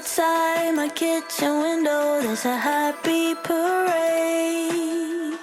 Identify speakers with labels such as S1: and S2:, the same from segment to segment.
S1: outside my kitchen window, there's a happy parade.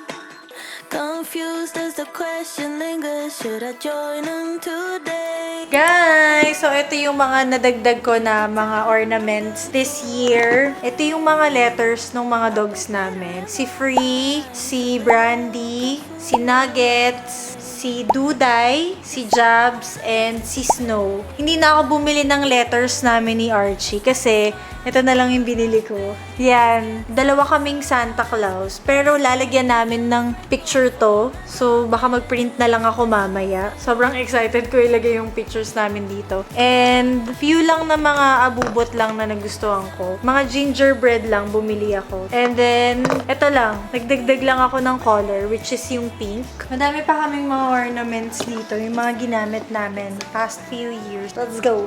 S1: Confused as the question lingers, should I join them today?
S2: Guys, so ito yung mga nadagdag ko na mga ornaments this year. Ito yung mga letters ng mga dogs namin. Si Free, si Brandy, si Nuggets, si Duday, si Jabs, and si Snow. Hindi na ako bumili ng letters namin ni Archie kasi ito na lang yung binili ko. Yan. Dalawa kaming Santa Claus. Pero lalagyan namin ng picture to. So, baka mag-print na lang ako mamaya. Sobrang excited ko ilagay yung pictures namin dito. And, few lang na mga abubot lang na nagustuhan ko. Mga gingerbread lang bumili ako. And then, ito lang. Nagdagdag lang ako ng color, which is yung pink. Madami pa kaming mga ornaments dito. Yung mga ginamit namin past few years. Let's go!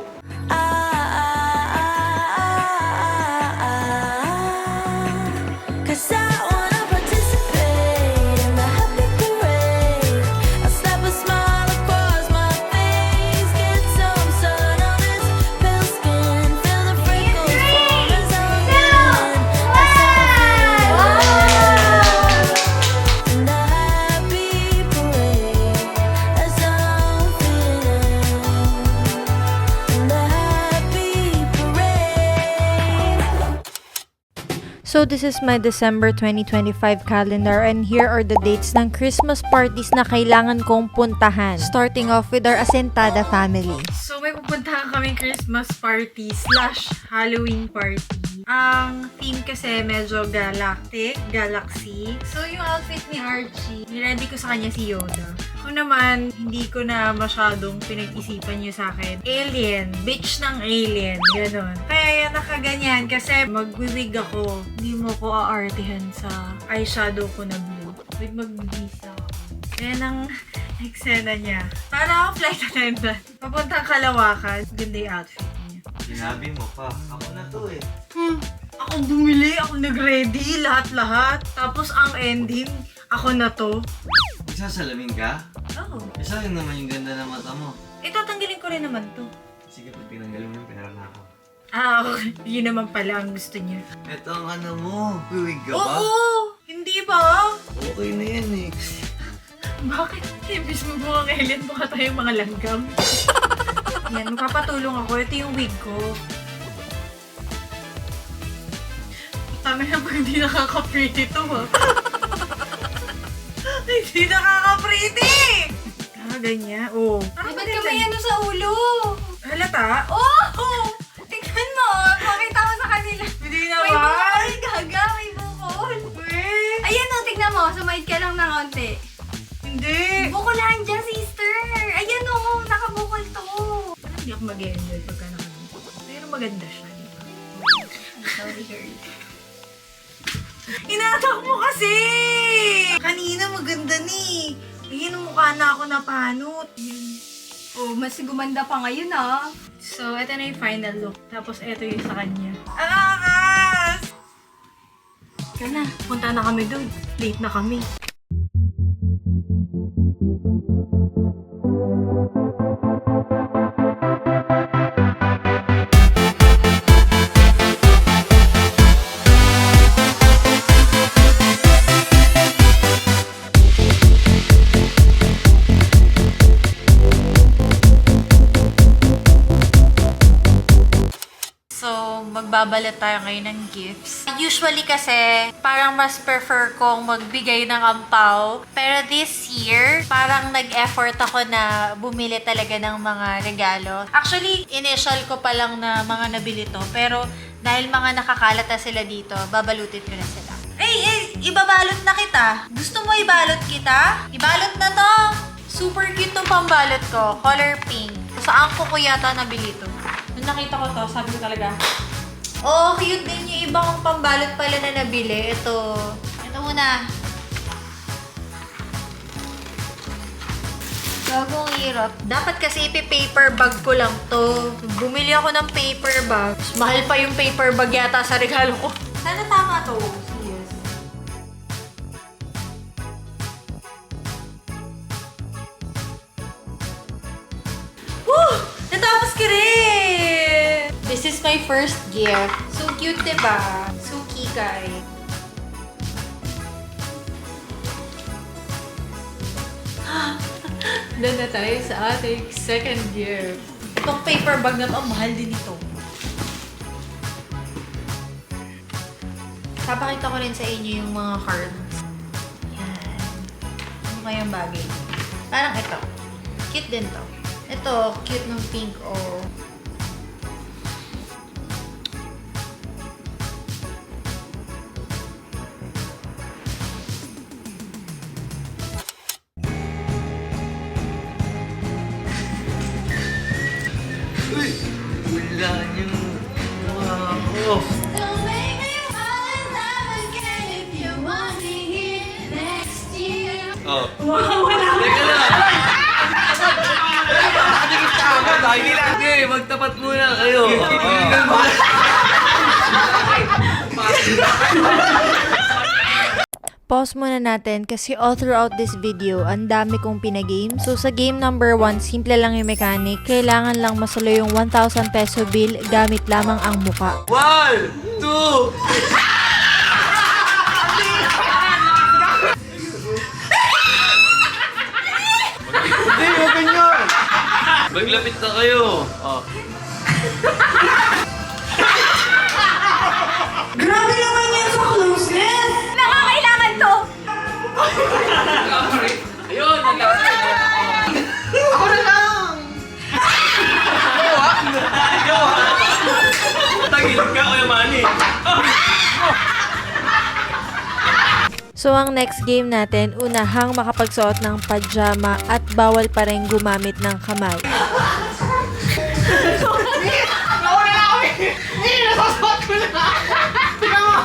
S1: Cause I wanna participate in the happy parade. I'll slap a smile across my face, get some sun on this pale skin, feel the freckles fall as I'm in the happy parade, as I'm feeling in the happy parade.
S2: So this is my December 2025 calendar and here are the dates ng Christmas parties na kailangan kong puntahan. Starting off with our Asentada family. So may pupuntahan kaming Christmas party / Halloween party. Ang theme kasi medyo galactic, galaxy. So yung outfit ni Archie, niready ko sa kanya si Yoda. Ako naman, hindi ko na masyadong pinag-isipan niyo sa akin. Alien, bitch ng alien, gano'n. Kaya yan nakaganyan kasi magwiwig ako. Hindi mo ko aartihan sa eyeshadow ko na blue. Wait, magbibisa ako. Yan ang eksena niya. Para ako flight attendant. Papuntang Kalawakan. Ganda yung outfit niya.
S3: Sinabi mo pa, ako na to eh.
S2: Ako bumili, ako nag-ready, lahat-lahat. Tapos ang ending, ako na to.
S3: Magsasalamin ka?
S2: Oh.
S3: Isa yun naman yung ganda ng mata mo.
S2: Ito, tanggalin ko rin naman to.
S3: Sige, pag tinanggalin mo yung pera na ako.
S2: Okay. Yun naman pala ang gusto niya.
S3: Ito ang ano mo, piwig ka ba?
S2: Oo! Hindi ba?
S3: Okay na yan eh.
S2: Bakit? Imbis mo buwang alien, baka tayo mga langgam. Yan, magpapatulong ako. Ito yung wig ko. Tama na pag hindi nakaka-pretty to, ha? Hindi nakaka-pretty! Ganyan. Oh.
S4: Ba't ka may ano sa ulo?
S2: Halata?
S4: Oh! Tingnan mo! Pakita mo sa kanila.
S2: Hindi
S4: May
S2: naman.
S4: bukol! Gaga! May bukol!
S2: Wait.
S4: Ayan o, tignan mo. Sumahid ka lang ng konti.
S2: Hindi.
S4: Bukulan dyan, sister! Ayan o! Nakabukol to!
S2: Hindi ako mag-enjoy pagka nakabukol. Pero maganda siya, di ba?
S4: Sorry, girl.
S2: Inatak mo kasi! Kanina maganda ni. Ayun, mukha na ako napanot.
S4: Oh, mas gumanda pa ngayon ah.
S2: So, ito na yung final look. Tapos, ito yung sa kanya. Ang angas! Kaya na, punta na kami dun. Late na kami. Magbabalot tayo ngayon ng gifts. Usually kasi, parang mas prefer kong magbigay ng ampaw. Pero this year, parang nag-effort ako na bumili talaga ng mga regalo. Actually, initial ko pa lang na mga nabili to. Pero dahil mga nakakalat na sila dito, babalutin ko na sila. Ibabalot na kita. Gusto mo ibalot kita? Ibalot na to. Super cute tong pambalot ko. Color pink. Sa angko ko yata nabili to. Nung nakita ko to, sabi ko talaga, oh, cute din yung ibang pambalot pala na nabili. Ito muna. Gagong hirap. Dapat kasi ipi-paper bag ko lang to. Bumili ako ng paper bag. Mahal pa yung paper bag yata sa regalo ko. Sana tama to. Yes. Woo! Natapos ko rin! This is my first gift. So cute, diba? So kikay. Doon na tayo sa ating second gift. Itong paper bag na to, ang mahal din ito. Papakita ko rin sa inyo yung mga cards. Yan. Ano kayang bagay? Parang ito. Cute din to. Ito, cute ng pink, oh.
S3: Uy! Wala niyo. Wow!
S1: Don't make me fall in love again if you want me here next year.
S3: Oh. Wow! Teka lang! Nakadikit ka agad! Okay, magtapat muna kayo.
S2: Pause muna natin kasi all throughout this video, ang dami kong pinagame. So sa game number 1, simple lang yung mechanic. Kailangan lang masalo yung 1,000 peso bill gamit lamang ang muka.
S3: 1, 2, Hindi, huwag ganyan! Maglapit na kayo. Oh.
S4: Grabe naman yan sa closeness! Nakakailangan to!
S3: Ayun!
S4: Ako na lang!
S3: Tagilid ka, Kuya Manny.
S2: So ang next game natin, unahang makapagsuot ng pajama at bawal pa rin gumamit ng kamay.
S4: Nauna na kami! Hindi, nasasot ko na! Tingnan mo!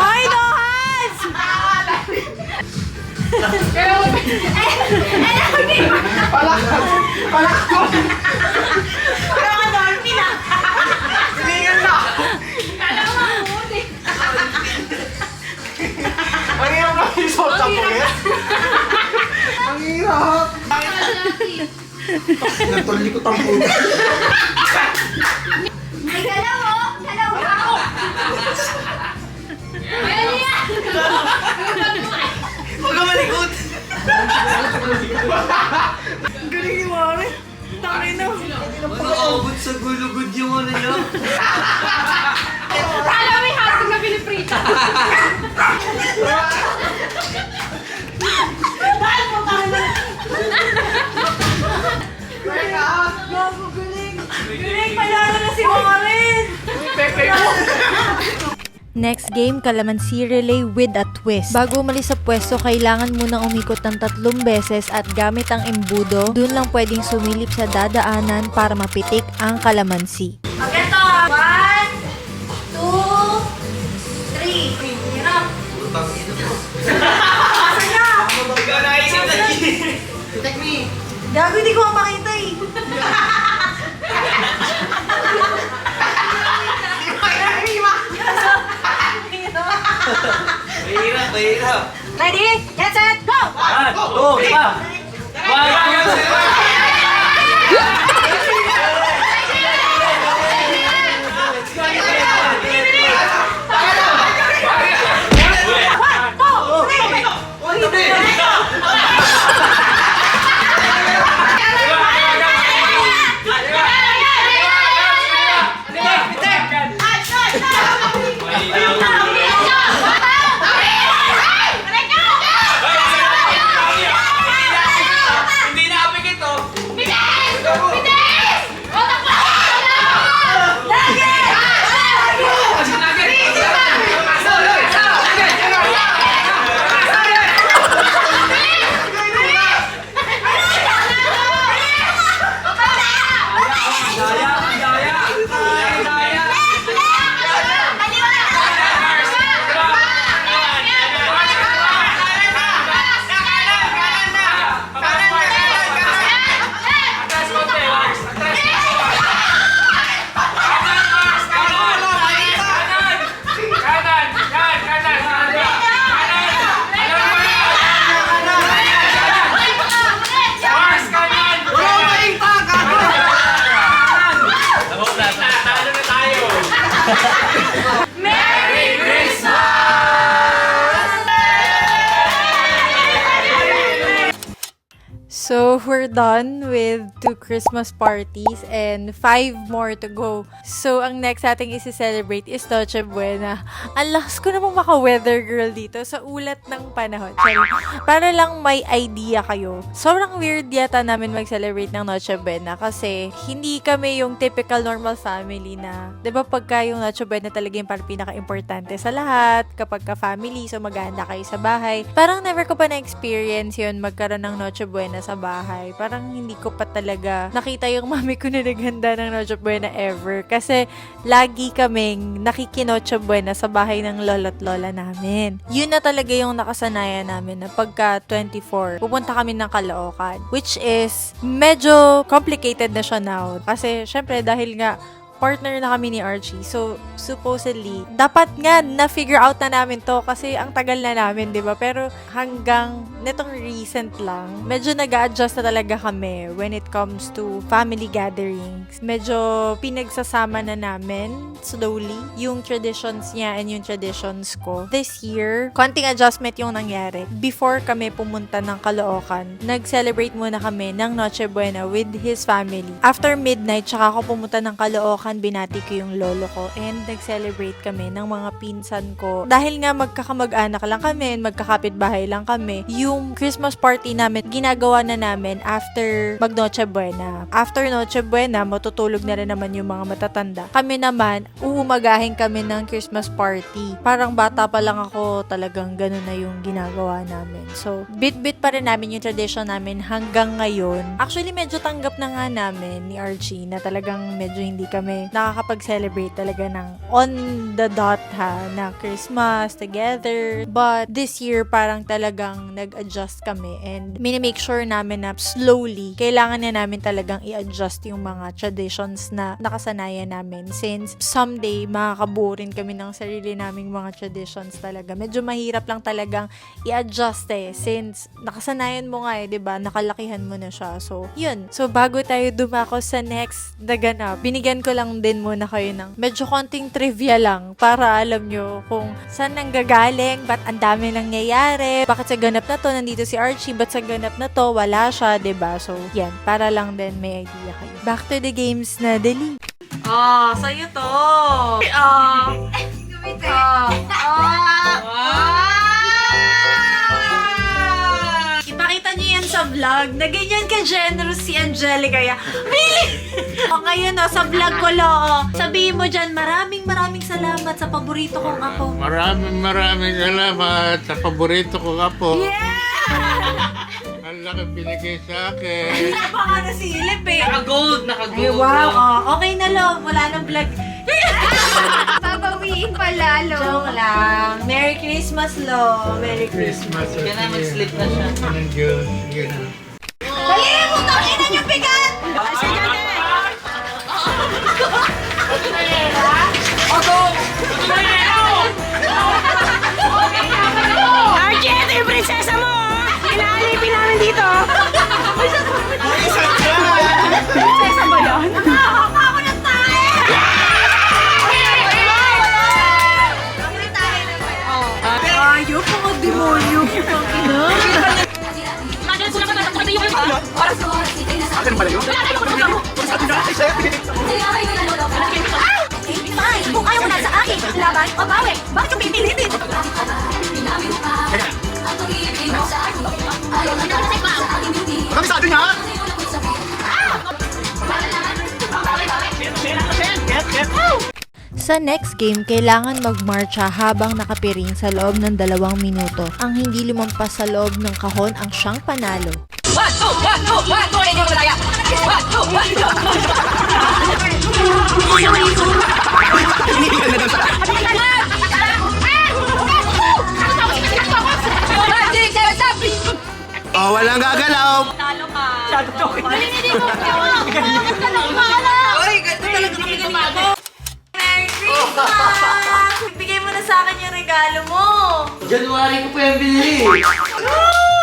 S2: Hoy, no hands!
S4: Palakas! Pero ka doon, pina! Hilingan na! Kala mo mabuti! Ang hirap na isot sa puwet! Ang hirap! Nagtulikot ang puwet!
S1: Ay, galaw oh! Galaw ako! Ayun yan!
S3: Huwag ka malikot!
S4: Galing ni Mami! Tangin na!
S3: Makaabot sa gulugod yung ano niya.
S4: Kala may hasog na piniprita! Dahil mo tayo na! Gago, galing! Galing! Palala na si Warren! Pepe mo!
S2: Next game, Calamansi Relay with a twist. Bago umalis sa pwesto, kailangan munang umikot ng 3 beses at gamit ang embudo, dun lang pwedeng sumilip sa dadaanan para mapitik ang kalamansi.
S4: Ito! 1, 2, 3! Hirap!
S3: Ikaw naisip na
S4: Take me!
S2: Gago, hindi ko makita eh.
S3: Mahirap, mahirap.
S4: Ready? Get set, go!
S3: 1, 2,
S5: Hindi na apik ito!
S2: we're done with 2 Christmas parties and 5 more to go. So, ang next natin isi-celebrate is Noche Buena. Ang lakas ko namang maka-weather girl dito sa ulat ng panahon. Sorry. Para lang may idea kayo. Sobrang weird yata namin mag-celebrate ng Noche Buena kasi hindi kami yung typical normal family na, 'di ba pagka yung Noche Buena talaga yung parang pinaka-importante sa lahat kapag ka-family, so mag-aanda kayo sa bahay. Parang never ko pa na-experience yun magkaroon ng Noche Buena sa bahay. Parang hindi ko pa talaga nakita yung mami ko na naghanda ng Noche Buena ever. Kasi lagi kaming nakikinoche Buena sa bahay ng lolo't lola namin. Yun na talaga yung nakasanayan namin na pagka 24, pupunta kami ng Caloocan. Which is medyo complicated na siya now. Kasi syempre dahil nga partner na kami ni Archie. So, supposedly, dapat nga na-figure out na namin to kasi ang tagal na namin, di ba? Pero hanggang netong recent lang, medyo nag-a-adjust na talaga kami when it comes to family gatherings. Medyo pinagsasama na namin slowly yung traditions niya and yung traditions ko. This year, konting adjustment yung nangyari. Before kami pumunta ng Caloocan, nag-celebrate muna kami ng Noche Buena with his family. After midnight, tsaka ako pumunta ng Caloocan, binati ko yung lolo ko and nag-celebrate kami ng mga pinsan ko. Dahil nga magkakamag-anak lang kami, magkakapit-bahay lang kami, yung Christmas party namin, ginagawa na namin after mag-Noche Buena. After Noche Buena, matutulog na rin naman yung mga matatanda. Kami naman, uumagahin kami ng Christmas party. Parang bata pa lang ako, talagang ganun na yung ginagawa namin. So, bit-bit pa rin namin yung tradition namin hanggang ngayon. Actually, medyo tanggap na nga namin ni Archie na talagang medyo hindi kami nakakapag-celebrate talaga ng on the dot na Christmas together. But this year, parang talagang nag-adjust kami and minimake sure namin na slowly, kailangan na namin talagang i-adjust yung mga traditions na nakasanayan namin since someday, makakabuo rin kami ng sarili naming mga traditions talaga. Medyo mahirap lang talagang i-adjust since nakasanayan mo nga diba? Nakalakihan mo na siya. So, yun. So, bago tayo dumako sa next naganap, binigyan ko lang din muna kayo ng medyo konting trivia lang para alam nyo kung saan nanggagaling, ba't ang dami nangyayari, bakit sa ganap na to nandito si Archie, ba't sa ganap na to wala siya, diba? So, yan. Para lang din may idea kayo. Back to the games na dali. Sa'yo to. Ipakita niyo yan sa vlog na ganyan ka-generous si Angelica. Really? Ngayon sa vlog ko sabihin mo dyan, maraming salamat sa paborito kong apo.
S5: Maraming salamat sa paborito kong apo.
S2: Yeah!
S5: Ang laki binigay sa akin.
S2: Baka nasilip
S3: Naka-gold!
S2: Ay, wow. Okay na, Lo. Wala nang vlog.
S4: Babawiin pa lalo.
S2: Joke lang. Merry Christmas, Lo. Merry Christmas.
S3: Kaya na mag-slip na siya.
S5: Ng Diyos. Sige na.
S2: Dali mo, takinan yung bigat!
S4: Archie, ito yung prinsesa mo! Inaalipin namin dito! Prinsesa ba yan?
S2: Nakakakawa ng tayo! Ayok, mga demonyo.
S6: Akin pala yun? Sabi na kasi sa'yo.
S4: Fine! Kung ayaw mo na sa akin, laban o bawi, bakit yung pipilitin?
S6: Kabisado niya!
S2: Sa next game, kailangan magmarcha habang nakapiring sa loob ng 2 minuto. Ang hindi lumampas sa loob ng kahon ang siyang panalo.
S6: Oh, walang gagalaw!
S2: Merry Christmas! Bigay mo na sa akin yung regalo mo!
S3: January ko pa yung binili.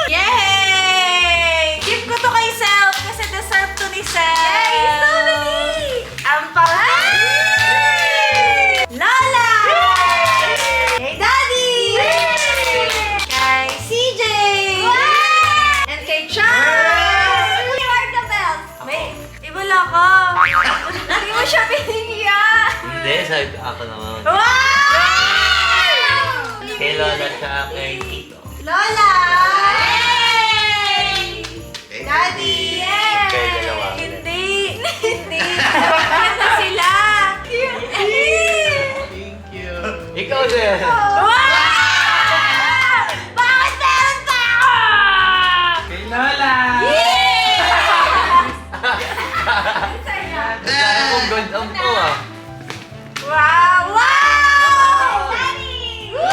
S2: Yay! Give ko to kay Self kasi deserve to ni Self! Yay! Totally! Ang Lola! Kay Daddy! Kay CJ! And kay Chan!
S3: Tsaka kay Tito.
S2: Lola! Daddy!
S3: Kay dalawa.
S2: Hindi! Hindi! Yan na sila!
S3: Ikaw din.
S2: Wow! Bakit meron pa ako?
S3: Kay Lola. Kaya kong gold arm to ah.
S2: Wow! Wow! Daddy! Woo!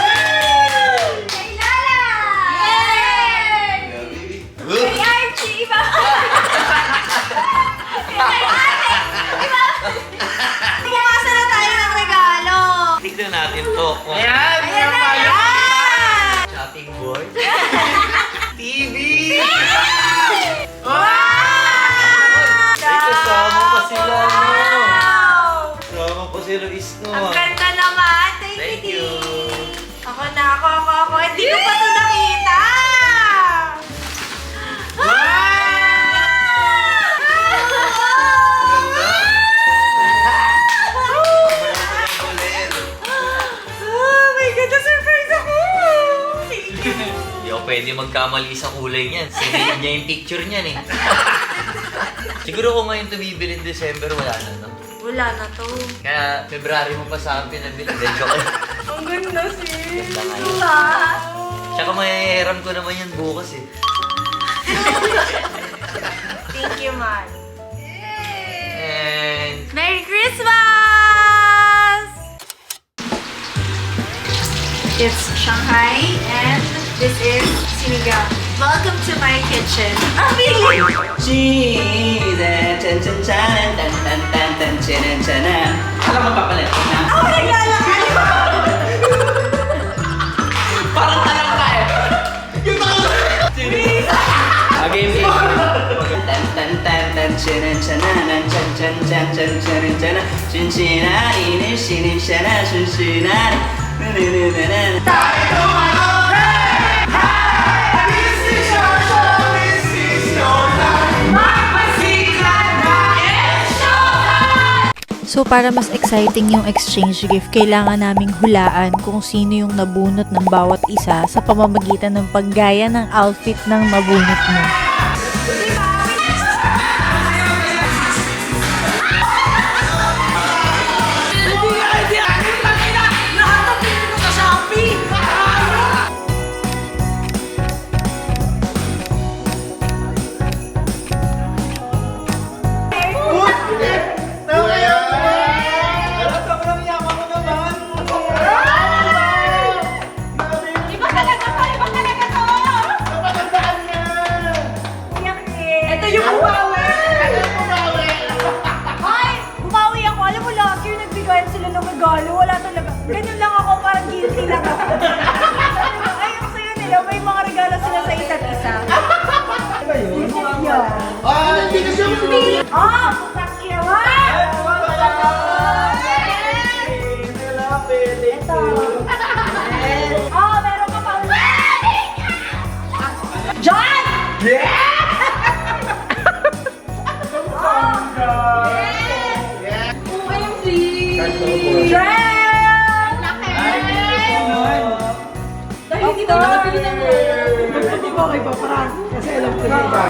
S2: Kay Lola! Yay! Kay Archie! Iba! Kay ate! Iba! Bumasa na tayo ng regalo!
S3: Tignan natin to.
S6: Ayan!
S2: Ayan na! Ayan!
S3: Shopping board. TV!
S2: Wow!
S3: Ay, kasama pa sila, no?
S2: Wow!
S3: Kasama pa si Luis, no?
S2: Ang ganda naman!
S3: Thank
S2: Thank
S3: you.
S2: Ako na, ako. Hindi ko pa ito nakita! Oh my God! Na-surprise ako! Thank you!
S3: Hindi ako pwede magkamali sa kulay niyan. Sinilid niya yung picture niyan eh. Siguro kung ngayon ito bibili in December, wala na, no?
S2: Wala na to.
S3: Kaya February mo pa sa akin pinabili. Then, joke lang.
S2: Ang ganda, sis.
S3: Ganda nga yun.
S2: Diba?
S3: Tsaka mayayaram ko naman yan bukas eh.
S2: Thank you, man.
S3: And...
S2: Merry Christmas! It's Shanghai and this is Sinigang. Welcome to my kitchen. Ah, really?
S6: Alam mo papalit na?
S2: Ako naglalakad!
S6: Parang talang ka eh! Yung talang game.
S7: So para mas exciting yung exchange gift, kailangan naming hulaan kung sino yung nabunot ng bawat isa sa pamamagitan ng paggaya ng outfit ng mabunot mo.
S2: Iba talaga to! Ito yung bumawi! Ay! Bumawi ako. Alam mo, last year nagbigayan sila ng regalo. Wala talaga. Ganyan lang ako, parang guilty lang ako. Ay, ang sayo nila. May mga regalo sila sa isa't isa. Ano ba yun?
S6: Hindi kasi yung
S2: Ah! Putang ina mo! Ito. Ah, meron ka pa. John! OMG! Dren! Laki! Dahil hindi ko nakapili ng
S4: Hindi ko kay Paparang kasi alam ko na.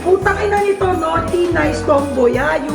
S4: Putang ina nito, naughty, nice tomboy, ha? You...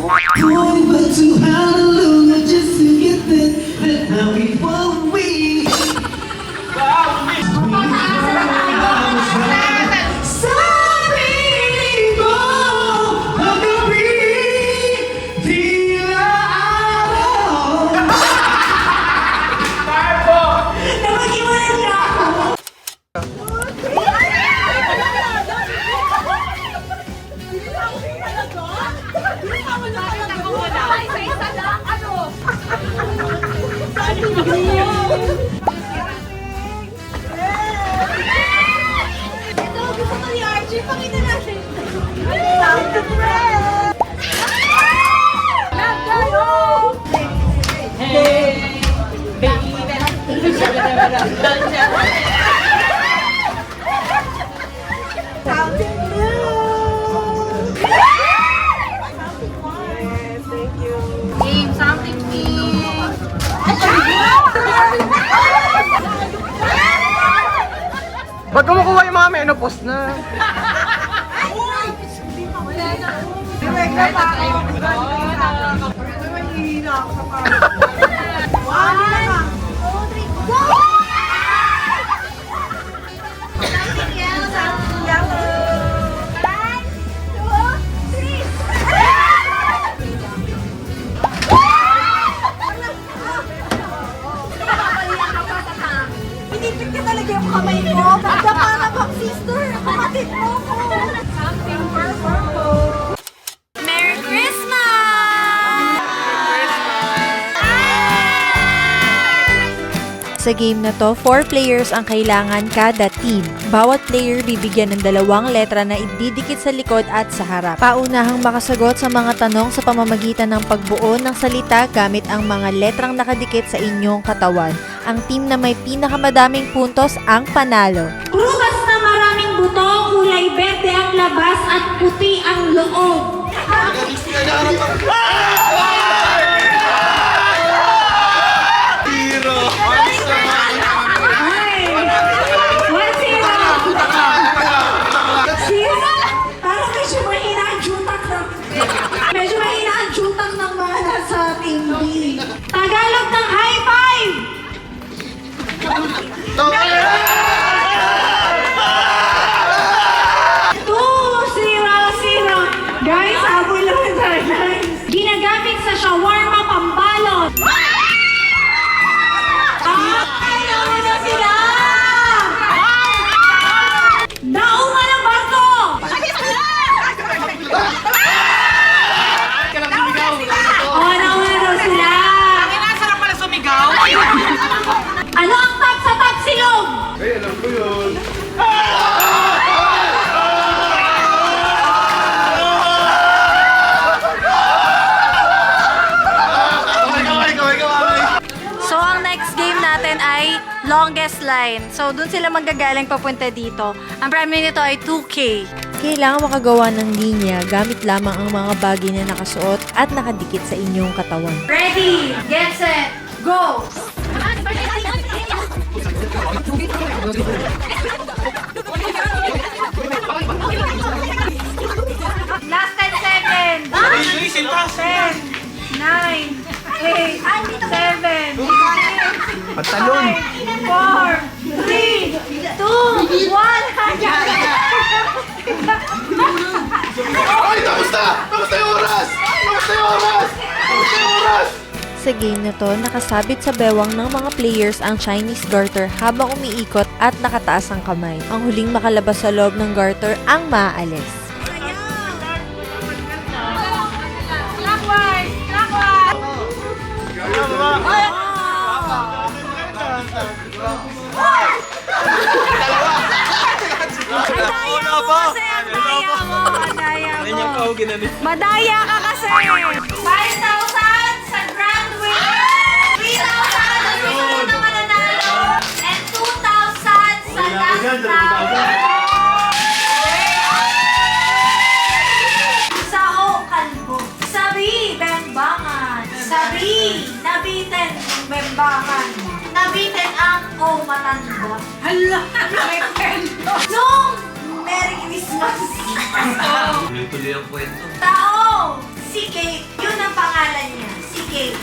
S2: Ito, gusto ko ni Archie. Pakita natin. Game, something please.
S6: Pag kumukuha yung mga menopause na.
S2: Pinipit ka talaga yung kamay mo. Basta para bang sister, kapatid mo ko. Something purple. Merry Christmas!
S7: Sa game na to, 4 players ang kailangan kada team. Bawat player bibigyan ng 2 letra na ididikit sa likod at sa harap. Paunahang makasagot sa mga tanong sa pamamagitan ng pagbuo ng salita gamit ang mga letrang nakadikit sa inyong katawan. Ang team na may pinakamadaming puntos ang panalo.
S8: Prutas na maraming buto, kulay berde ang labas at puti ang loob. Ay! 1-0! Sis, parang medyo mahina ang jutak ng... Medyo mahina ang jutak ng mga nasa team B. Tagalog ng high five! Guys, habol naman tayo, guys. Ginagamit sa shawarma pambalot. Ano na sila? Naunga ng barko! Naunga daw sila.
S6: Sarap pala sumigaw.
S8: Ano ang tap sa tapsilog?
S2: So, ang next game natin ay longest line. So, dun sila magagaling papunta dito. Ang premium nito ay 2K.
S7: Kailangan makagawa ng linya gamit lamang ang mga bagay na nakasuot at nakadikit sa inyong katawan.
S8: Ready, get set, go!
S2: Last 10 seconds. 10, 9, 8, 7, 6, 5, 4, 3, 2, 1.
S6: Ay, kamusta? Kamusta yung oras? Kamusta yung oras? Kamusta yung oras?
S7: Sa game na to, nakasabit sa bewang ng mga players ang Chinese garter habang umiikot at nakataas ang kamay. Ang huling makalabas sa loob ng garter ang maaalis.
S2: Clockwise! Clockwise! Madaya ka kasi! 5,000 sa grand winner! 3,000 sa susunod na mananalo! And 2,000 sa last tower! Sao kalbo! Sabi, bembangan! Sabi, nabitin ang bembangan! Nabitin ang matanda! Hala! Nung Merry Christmas!
S3: Tuloy-tuloy ang kwento.
S2: Tao! Si Kate. Yun ang pangalan niya. Si Kate.